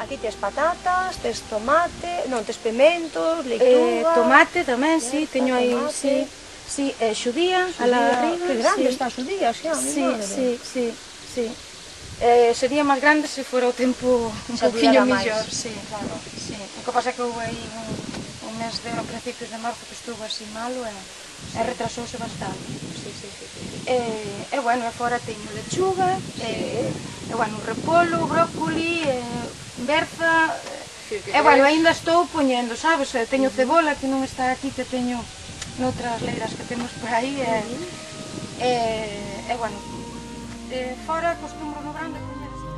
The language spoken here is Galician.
Aquí tes patatas, tes tomate, non, tes pimentos, leituga... Tomate tamén, si, teño aí, si, xudía, alá arriba. Que grande está a xudía, xa, mi madre. Sí. Sería máis grande se fora o tempo un poquinho mellor, si. O que pasa é que houve aí un mes de principios de marzo que estuvo así malo e retrasouse bastante. E bueno, e fora teño lechuga, e bueno, repolo, brócoli, berza, e bueno, ainda estou poñendo, sabes, teño cebola que non está aquí, que teño noutras leiras que temos por aí, e bueno, fora costumbro no grande poñer así.